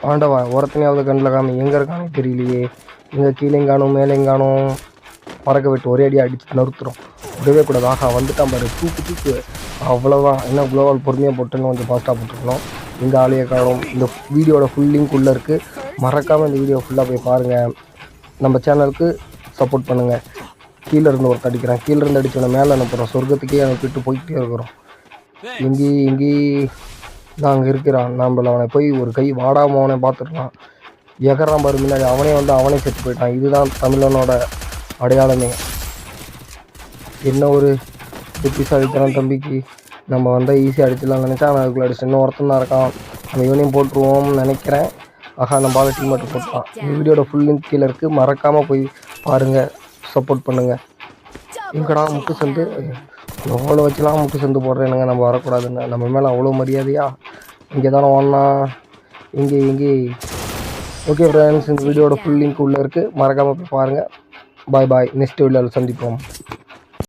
ஆண்டவா ஒருத்தனையாவது கண்ணில் காமி. எங்கே இருக்கானே தெரியலையே. இங்கே கீழேயும் காணும் மேலேயும் காணும். பறக்க விட்டு ஒரே அடியாக அடித்து நறுத்துரும். விடவே கூடாது. ஆஹா வந்துட்டான் பாரு. தூக்கு. அவ்வளோதான். என்ன குளோவால் பொறுமையாக போட்டுன்னு கொஞ்சம் ஃபாஸ்ட்டாக போட்டுருக்கணும். இந்த ஆளையை காணும். இந்த வீடியோட ஃபுல் லிங்க் உள்ளே இருக்குது. மறக்காமல் இந்த வீடியோ ஃபுல்லாக போய் பாருங்கள். நம்ம சேனலுக்கு சப்போர்ட் பண்ணுங்கள். கீழே இருந்து ஒருத்த அடிக்கிறான். கீழே இருந்து அடித்தோட மேலே அனுப்புகிறோம். சொர்க்கத்துக்கே அனுப்பிட்டு போயிட்டே இருக்கிறோம். இங்கே தான் அங்கே இருக்கிறான். நம்மள அவனை போய் ஒரு கை வாடாமல் அவனை பார்த்துடலாம். எகறான் பாரு முன்னாடி. அவனே வந்து அவனே செத்து போயிட்டான். இதுதான் தமிழனோட அடையாளமே. என்ன ஒரு புத்திசாலித்தனம் தம்பிக்கு. நம்ம வந்தால் ஈஸியாக அடிச்சிடலாம்னு நினச்சா அவன் அதுக்குள்ளே அடிச்சு இன்னும் ஒருத்தன் தான் இருக்கான். நம்ம இவனையும் போட்டுருவோம்னு நினைக்கிறேன். ஆஹா நம்ம ஆள் டீம் மட்டும் போட்டான். இந்த வீடியோட ஃபுல் லிங்க் கீழே இருக்குது. மறக்காமல் போய் பாருங்கள். சப்போர்ட் பண்ணுங்கள். எங்கடா முட்டு சந்து எவ்வளோ வச்சுலாம் முட்டு சந்து போடுறேனுங்க. நம்ம வரக்கூடாதுன்னு நம்ம மேலே அவ்வளோ மரியாதையா. இங்கே தானே வாங்கினா இங்கே ஓகே ஃப்ரெண்ட்ஸ், இந்த வீடியோட ஃபுல் லிங்க் உள்ளே இருக்குது. மறக்காமல் போய் பாருங்கள். பாய். நெக்ஸ்ட் வீடியோவில் சந்திப்போம்.